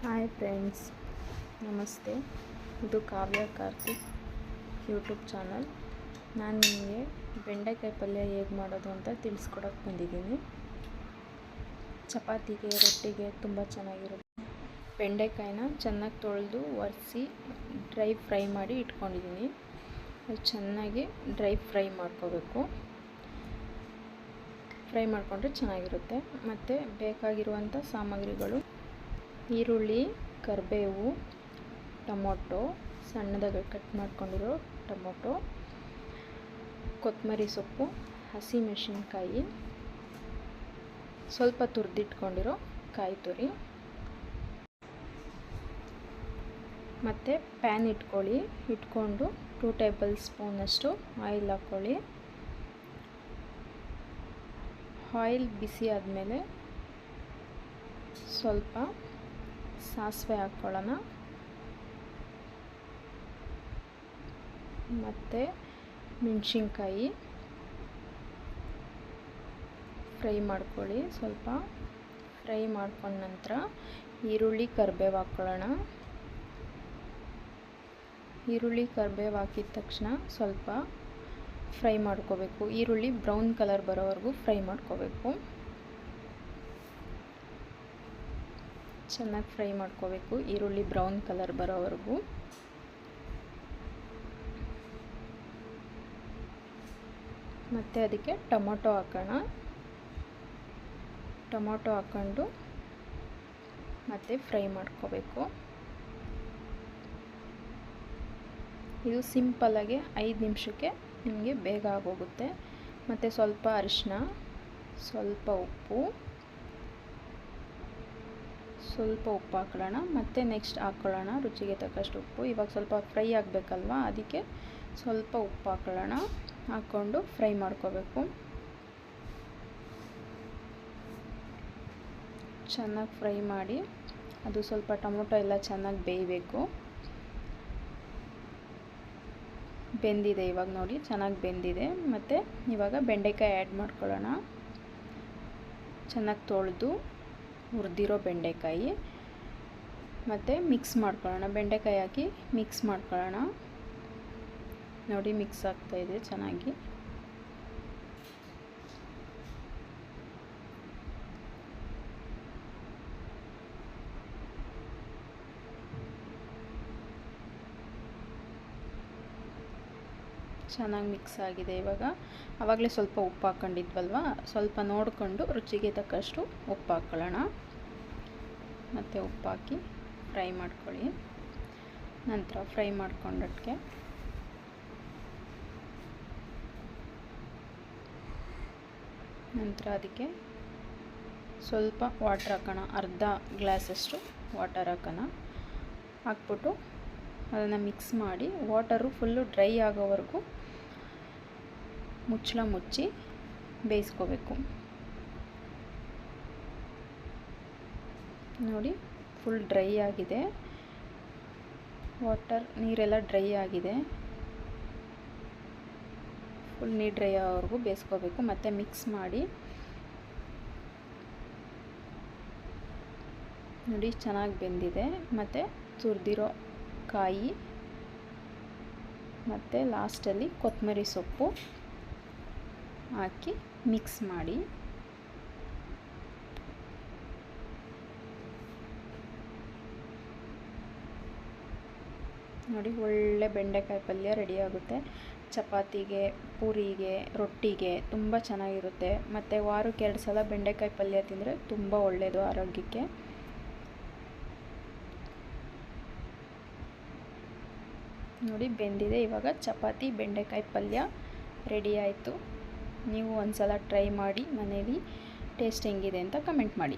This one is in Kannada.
ಹಾಯ್ ಫ್ರೆಂಡ್ಸ್, ನಮಸ್ತೆ. ಇದು ಕಾವ್ಯ ಕಾರ್ತಿಕ್ ಯೂಟ್ಯೂಬ್ ಚಾನಲ್. ನಾನು ನಿಮಗೆ ಬೆಂಡೆಕಾಯಿ ಪಲ್ಯ ಹೇಗೆ ಮಾಡೋದು ಅಂತ ತಿಳಿಸ್ಕೊಡೋಕ್ಕೆ ಬಂದಿದ್ದೀನಿ. ಚಪಾತಿಗೆ, ರೊಟ್ಟಿಗೆ ತುಂಬ ಚೆನ್ನಾಗಿರುತ್ತೆ. ಬೆಂಡೆಕಾಯಿನ ಚೆನ್ನಾಗಿ ತೊಳೆದು ಒರೆಸಿ ಡ್ರೈ ಫ್ರೈ ಮಾಡಿ ಇಟ್ಕೊಂಡಿದ್ದೀನಿ. ಅದು ಚೆನ್ನಾಗಿ ಡ್ರೈ ಫ್ರೈ ಮಾಡ್ಕೋಬೇಕು. ಫ್ರೈ ಮಾಡಿಕೊಂಡ್ರೆ ಚೆನ್ನಾಗಿರುತ್ತೆ. ಮತ್ತು ಬೇಕಾಗಿರುವಂಥ ಸಾಮಗ್ರಿಗಳು: ಈರುಳ್ಳಿ, ಕರಿಬೇವು, ಟೊಮೊಟೊ, ಸಣ್ಣದಾಗಿ ಕಟ್ ಮಾಡ್ಕೊಂಡಿರೋ ಟೊಮೊಟೊ, ಕೊತ್ತಂಬರಿ ಸೊಪ್ಪು, ಹಸಿಮೆಣಸಿನ್ಕಾಯಿ, ಸ್ವಲ್ಪ ತುರಿದಿಟ್ಕೊಂಡಿರೋ ಕಾಯಿ ತುರಿ. ಮತ್ತು ಪ್ಯಾನ್ ಇಟ್ಕೊಂಡು 2 ಟೇಬಲ್ ಸ್ಪೂನಷ್ಟು ಆಯಿಲ್ ಹಾಕ್ಕೊಳ್ಳಿ. ಆಯಿಲ್ ಬಿಸಿ ಆದಮೇಲೆ ಸ್ವಲ್ಪ ಸಾಸಿವೆ ಹಾಕ್ಕೊಳ್ಳೋಣ. ಮತ್ತು ಮೆಣಸಿನ್ಕಾಯಿ ಫ್ರೈ ಮಾಡ್ಕೊಳ್ಳಿ. ಸ್ವಲ್ಪ ಫ್ರೈ ಮಾಡ್ಕೊಂಡ ನಂತರ ಈರುಳ್ಳಿ, ಕರಿಬೇವು ಹಾಕ್ಕೊಳ್ಳೋಣ. ಈರುಳ್ಳಿ, ಕರಿಬೇವು ಹಾಕಿದ ತಕ್ಷಣ ಸ್ವಲ್ಪ ಫ್ರೈ ಮಾಡ್ಕೋಬೇಕು. ಈರುಳ್ಳಿ ಬ್ರೌನ್ ಕಲರ್ ಬರೋವರೆಗೂ ಫ್ರೈ ಮಾಡ್ಕೋಬೇಕು. ಚೆನ್ನಾಗಿ ಫ್ರೈ ಮಾಡ್ಕೋಬೇಕು, ಈರುಳ್ಳಿ ಬ್ರೌನ್ ಕಲರ್ ಬರೋವರೆಗೂ. ಮತ್ತು ಅದಕ್ಕೆ ಟೊಮೊಟೊ ಹಾಕೋಣ. ಟೊಮೊಟೊ ಹಾಕ್ಕೊಂಡು ಮತ್ತೆ ಫ್ರೈ ಮಾಡ್ಕೋಬೇಕು. ಇದು ಸಿಂಪಲ್ಲಾಗಿ 5 ನಿಮಿಷಕ್ಕೆ ನಿಮಗೆ ಬೇಗ ಆಗೋಗುತ್ತೆ. ಮತ್ತು ಸ್ವಲ್ಪ ಅರಿಶಿನ, ಸ್ವಲ್ಪ ಉಪ್ಪು ಹಾಕೊಳ್ಳೋಣ. ಮತ್ತು ನೆಕ್ಸ್ಟ್ ಹಾಕ್ಕೊಳ್ಳೋಣ ರುಚಿಗೆ ತಕ್ಕಷ್ಟು ಉಪ್ಪು. ಇವಾಗ ಸ್ವಲ್ಪ ಫ್ರೈ ಆಗಬೇಕಲ್ವ, ಅದಕ್ಕೆ ಸ್ವಲ್ಪ ಉಪ್ಪು ಹಾಕ್ಕೊಳ್ಳೋಣ. ಹಾಕ್ಕೊಂಡು ಫ್ರೈ ಮಾಡ್ಕೋಬೇಕು. ಚೆನ್ನಾಗಿ ಫ್ರೈ ಮಾಡಿ ಅದು ಸ್ವಲ್ಪ ಟೊಮೊಟೊ ಎಲ್ಲ ಚೆನ್ನಾಗಿ ಬೇಯಬೇಕು. ಬೆಂದಿದೆ ಇವಾಗ ನೋಡಿ, ಚೆನ್ನಾಗಿ ಬೆಂದಿದೆ. ಮತ್ತು ಇವಾಗ ಬೆಂಡೆಕಾಯಿ ಆ್ಯಡ್ ಮಾಡ್ಕೊಳ್ಳೋಣ. ಚೆನ್ನಾಗಿ ತೊಳೆದು ಹುರಿದಿರೋ ಬೆಂಡೆಕಾಯಿ ಮತ್ತು ಮಿಕ್ಸ್ ಮಾಡ್ಕೊಳ್ಳೋಣ. ಬೆಂಡೆಕಾಯಿ ಹಾಕಿ ಮಿಕ್ಸ್ ಮಾಡ್ಕೊಳ್ಳೋಣ. ನೋಡಿ, ಮಿಕ್ಸ್ ಆಗ್ತಾಯಿದೆ ಚೆನ್ನಾಗಿ. ಚೆನ್ನಾಗಿ ಮಿಕ್ಸ್ ಆಗಿದೆ. ಆವಾಗಲೇ ಸ್ವಲ್ಪ ಉಪ್ಪು ಹಾಕ್ಕೊಂಡಿದ್ವಲ್ವ, ಸ್ವಲ್ಪ ನೋಡಿಕೊಂಡು ರುಚಿಗೆ ತಕ್ಕಷ್ಟು ಉಪ್ಪು ಹಾಕ್ಕೊಳ್ಳೋಣ. ಮತ್ತು ಉಪ್ಪು ಹಾಕಿ ಫ್ರೈ ಮಾಡ್ಕೊಳ್ಳಿ. ನಂತರ ಫ್ರೈ ಮಾಡ್ಕೊಂಡಕ್ಕೆ ನಂತರ ಅದಕ್ಕೆ ಸ್ವಲ್ಪ ವಾಟರ್ ಹಾಕೋಣ. ಅರ್ಧ ಗ್ಲಾಸಷ್ಟು ವಾಟರ್ ಹಾಕೋಣ. ಹಾಕ್ಬಿಟ್ಟು ಅದನ್ನು ಮಿಕ್ಸ್ ಮಾಡಿ ವಾಟರು ಫುಲ್ಲು ಡ್ರೈ ಆಗೋವರೆಗೂ ಮುಚ್ಚಳ ಮುಚ್ಚಿ ಬೇಯಿಸ್ಕೋಬೇಕು. ನೋಡಿ, ಫುಲ್ ಡ್ರೈ ಆಗಿದೆ. ನೀರೆಲ್ಲ ಡ್ರೈ ಆಗಿದೆ. ಫುಲ್ ನೀರು ಡ್ರೈ ಆಗೋವರೆಗೂ ಬೇಯಿಸ್ಕೋಬೇಕು. ಮತ್ತು ಮಿಕ್ಸ್ ಮಾಡಿ ನೋಡಿ, ಚೆನ್ನಾಗಿ ಬೆಂದಿದೆ. ಮತ್ತು ತುರಿದಿರೋ ಕಾಯಿ ಮತ್ತು ಲಾಸ್ಟಲ್ಲಿ ಕೊತ್ತಂಬರಿ ಸೊಪ್ಪು ಹಾಕಿ ಮಿಕ್ಸ್ ಮಾಡಿ. ನೋಡಿ, ಒಳ್ಳೆ ಬೆಂಡೆಕಾಯಿ ಪಲ್ಯ ರೆಡಿಯಾಗುತ್ತೆ. ಚಪಾತಿಗೆ, ಪೂರಿಗೆ, ರೊಟ್ಟಿಗೆ ತುಂಬ ಚೆನ್ನಾಗಿರುತ್ತೆ. ಮತ್ತು ವಾರಕ್ಕೆ 2 ಸಲ ಬೆಂಡೆಕಾಯಿ ಪಲ್ಯ ತಿಂದರೆ ತುಂಬ ಒಳ್ಳೆಯದು ಆರೋಗ್ಯಕ್ಕೆ. ನೋಡಿ, ಬೆಂದಿದೆ. ಇವಾಗ ಚಪಾತಿ ಬೆಂಡೆಕಾಯಿ ಪಲ್ಯ ರೆಡಿ ಆಯಿತು. ನೀವು ಒಂದು ಸಲ ಟ್ರೈ ಮಾಡಿ ಮನೇಲಿ. ಟೇಸ್ಟ್ ಹೆಂಗಿದೆ ಅಂತ ಕಮೆಂಟ್ ಮಾಡಿ.